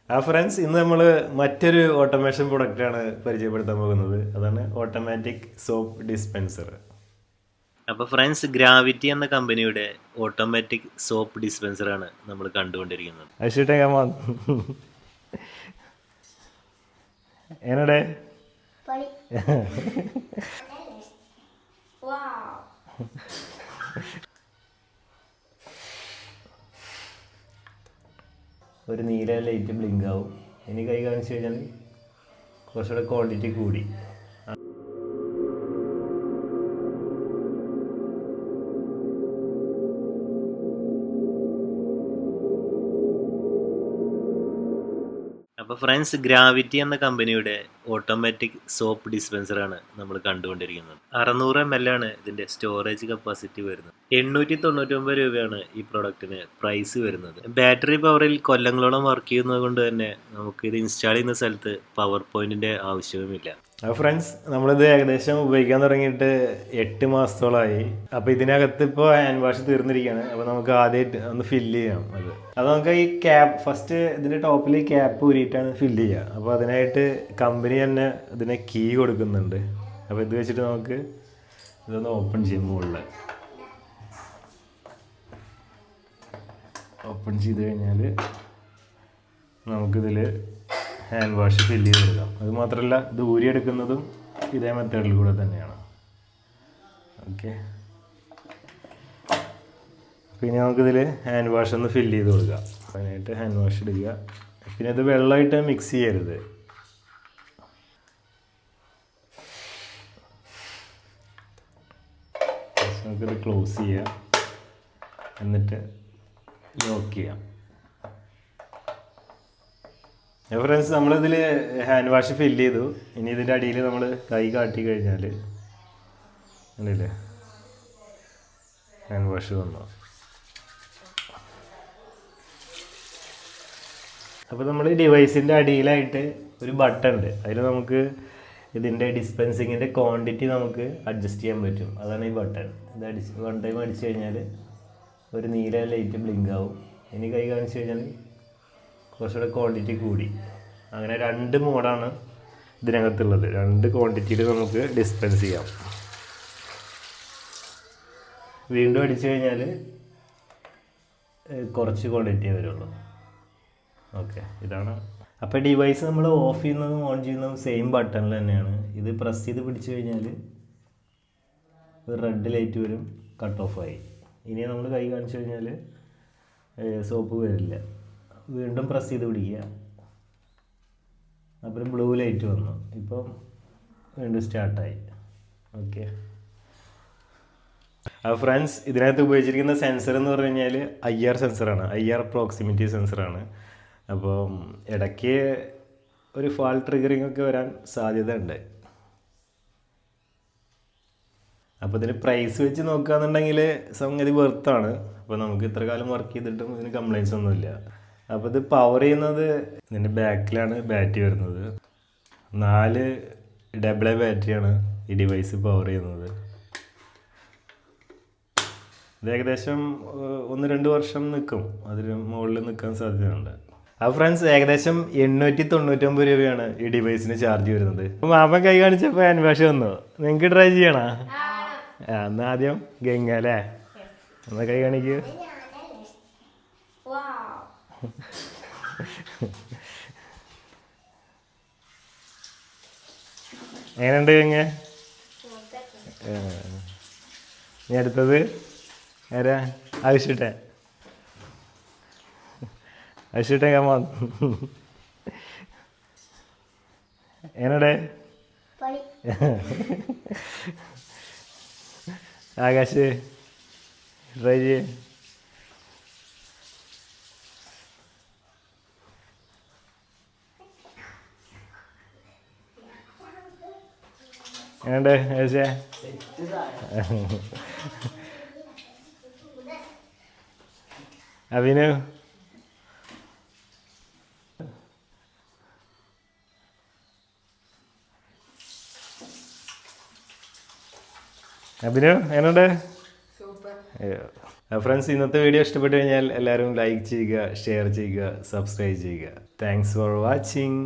Friends, ഇന്ന് നമ്മൾ മറ്റൊരു ഓട്ടോമേഷൻ പ്രൊഡക്റ്റാണ് പരിചയപ്പെടുത്താൻ പോകുന്നത്. അതാണ് ഓട്ടോമാറ്റിക് സോപ്പ് ഡിസ്പെൻസർ. അപ്പോൾ ഫ്രണ്ട്സ്, ഗ്രാവിറ്റി എന്ന കമ്പനിയുടെ ഓട്ടോമാറ്റിക് സോപ്പ് ഡിസ്പെൻസറാണ് നമ്മൾ കണ്ടുകൊണ്ടിരിക്കുന്നത്. എന്നടെ ഒരു നീല ലൈറ്റ് ബ്ലിങ്ക് ആവും. ഇനി കൈ കാണിച്ചു കഴിഞ്ഞാൽ കുറച്ചുകൂടെ ക്വാണ്ടിറ്റി കൂടി. അപ്പോൾ ഫ്രണ്ട്സ്, ഗ്രാവിറ്റി എന്ന കമ്പനിയുടെ ഓട്ടോമാറ്റിക് സോപ്പ് ഡിസ്പെൻസറാണ് നമ്മൾ കണ്ടുകൊണ്ടിരിക്കുന്നത്. 600 ml ആണ് ഇതിൻ്റെ സ്റ്റോറേജ് കപ്പാസിറ്റി വരുന്നത്. 899 രൂപയാണ് ഈ പ്രൊഡക്റ്റിന് പ്രൈസ് വരുന്നത്. ബാറ്ററി പവറിൽ കൊല്ലങ്ങളോളം വർക്ക് ചെയ്യുന്നത് കൊണ്ട് തന്നെ നമുക്ക് ഇത് ഇൻസ്റ്റാൾ ചെയ്യുന്ന സ്ഥലത്ത് പവർ പോയിന്റിൻ്റെ ആവശ്യവുമില്ല. ഫ്രണ്ട്സ്, നമ്മളിത് ഏകദേശം ഉപയോഗിക്കാൻ തുടങ്ങിയിട്ട് 8 മാസത്തോളമായി. അപ്പോൾ ഇതിനകത്ത് ഇപ്പോൾ ഹാൻഡ് വാഷ് തീർന്നിരിക്കുകയാണ്. അപ്പോൾ നമുക്ക് ആദ്യമായിട്ട് ഒന്ന് ഫില്ല് ചെയ്യാം. അത് നമുക്ക് ഈ ക്യാപ്പ് ഫസ്റ്റ് ഇതിൻ്റെ ടോപ്പിൽ ക്യാപ്പ് ഊരിയിട്ടാണ് ഫില്ല് ചെയ്യുക. അപ്പോൾ അതിനായിട്ട് കമ്പനി തന്നെ ഇതിനെ കീ കൊടുക്കുന്നുണ്ട്. അപ്പോൾ ഇത് വെച്ചിട്ട് നമുക്ക് ഇതൊന്ന് ഓപ്പൺ ചെയ്യും. മുകളിൽ ഓപ്പൺ ചെയ്ത് കഴിഞ്ഞാൽ നമുക്കിതിൽ ഹാൻഡ് വാഷ് ഫില്ല് ചെയ്ത് കൊടുക്കാം. അത് മാത്രമല്ല, ഇത് ഊരിയെടുക്കുന്നതും ഇതേ മെത്തേഡിൽ കൂടെ തന്നെയാണ്. ഓക്കെ, പിന്നെ നമുക്കിതിൽ ഹാൻഡ് വാഷ് ഒന്ന് ഫില്ല് ചെയ്ത് കൊടുക്കാം. അതിനായിട്ട് ഹാൻഡ് വാഷ് എടുക്കുക. പിന്നെ ഇത് വെള്ളമായിട്ട് മിക്സ് ചെയ്യരുത്. നമുക്കിത് ക്ലോസ് ചെയ്യാം, എന്നിട്ട് ലോക്ക് ചെയ്യാം. ഫ്രണ്ട്സ്, നമ്മളിതിൽ ഹാൻഡ് വാഷ് ഫില്ല് ചെയ്തു. ഇനി ഇതിൻ്റെ അടിയിൽ നമ്മൾ കൈ കാട്ടി കഴിഞ്ഞാൽ കണ്ടില്ലേ, ഹാൻഡ് വാഷ് വന്നു. അപ്പോൾ നമ്മൾ ഈ ഡിവൈസിൻ്റെ അടിയിലായിട്ട് ഒരു ബട്ടൺ ഉണ്ട്. അതിൽ നമുക്ക് ഇതിൻ്റെ ഡിസ്പെൻസിങ്ങിൻ്റെ ക്വാണ്ടിറ്റി നമുക്ക് അഡ്ജസ്റ്റ് ചെയ്യാൻ പറ്റും. അതാണ് ഈ ബട്ടൺ. ഇത് വൺ ടൈം അടിച്ചു കഴിഞ്ഞാൽ ഒരു നീല ലൈറ്റ് ബ്ലിങ്ക് ആവും. ഇനി കൈ കാണിച്ചു കഴിഞ്ഞാൽ കുറച്ചുകൂടെ ക്വാണ്ടിറ്റി കൂടി. അങ്ങനെ 2 മോഡാണ് ഇതിനകത്തുള്ളത്. 2 ക്വാണ്ടിറ്റിയിൽ നമുക്ക് ഡിസ്പെൻസ് ചെയ്യാം. വീണ്ടും അടിച്ചു കഴിഞ്ഞാൽ കുറച്ച് ക്വാണ്ടിറ്റിയേ വരുള്ളൂ. ഓക്കെ, ഇതാണ്. അപ്പോൾ ഡിവൈസ് നമ്മൾ ഓഫ് ചെയ്യുന്നതും ഓൺ ചെയ്യുന്നതും സെയിം ബട്ടണിൽ തന്നെയാണ്. ഇത് പ്രസ് ചെയ്ത് പിടിച്ചു കഴിഞ്ഞാൽ ഒരു റെഡ് ലൈറ്റ് വരും, കട്ട് ഓഫ് ആയി. ഇനി നമ്മൾ കൈ കാണിച്ചു കഴിഞ്ഞാൽ സോപ്പ് വരില്ല. വീണ്ടും പ്രസ് ചെയ്ത് പിടിക്കുക, അപ്പോൾ ബ്ലൂ ലൈറ്റ് വന്നു. ഇപ്പം വീണ്ടും സ്റ്റാർട്ടായി. ഓക്കെ. ഫ്രണ്ട്സ്, ഇതിനകത്ത് ഉപയോഗിച്ചിരിക്കുന്ന സെൻസർ എന്ന് പറഞ്ഞു കഴിഞ്ഞാൽ IR സെൻസറാണ്. IR പ്രോക്സിമിറ്റി സെൻസറാണ്. അപ്പം ഇടയ്ക്ക് ഒരു ഫാൾ ട്രിഗറിങ് ഒക്കെ വരാൻ സാധ്യത ഉണ്ട്. അപ്പോൾ ഇതിന് പ്രൈസ് വെച്ച് നോക്കുകയാണെന്നുണ്ടെങ്കിൽ സംഗതി വെർത്താണ്. അപ്പോൾ നമുക്ക് ഇത്ര കാലം വർക്ക് ചെയ്തിട്ടും ഇതിന് കംപ്ലയിൻസ് ഒന്നുമില്ല. അപ്പോൾ ഇത് പവർ ചെയ്യുന്നത് ഇതിൻ്റെ ബാക്കിലാണ് ബാറ്ററി വരുന്നത്. 4 AA ബാറ്ററിയാണ് ഈ ഡിവൈസ് പവർ ചെയ്യുന്നത്. ഇത് ഏകദേശം 1-2 വർഷം നിൽക്കും. അതിന് മുകളിൽ നിൽക്കാൻ സാധ്യതയുണ്ട്. അപ്പോൾ ഫ്രണ്ട്സ്, ഏകദേശം 899 രൂപയാണ് ഈ ഡിവൈസിന് ചാർജ് വരുന്നത്. അപ്പോൾ മാമൻ കൈ കാണിച്ചപ്പോൾ ഹാൻഡ് വാഷ് വന്നു. നിങ്ങൾക്ക് ട്രൈ ചെയ്യണോ? എന്നാൽ ആദ്യം ഗംഗ അല്ലേ? എന്നാൽ കൈ കാണിക്കൂ. എങ്ങനെയുണ്ട് ഗംഗ? ഇനി അടുത്തത് ആരാ? ആവശ്യട്ടെ കമ്മ. എങ്ങനെയുണ്ട് ആകാശ്? ട്രൈ ചെയ്യേ. എങ്ങനെയുണ്ട് ആകാശേ? അഭിനു? എങ്ങനെയുണ്ട്? ഫ്രണ്ട്സ്, ഇന്നത്തെ വീഡിയോ ഇഷ്ടപ്പെട്ടു കഴിഞ്ഞാൽ എല്ലാവരും ലൈക്ക് ചെയ്യുക, ഷെയർ ചെയ്യുക, സബ്സ്ക്രൈബ് ചെയ്യുക. Thanks for watching.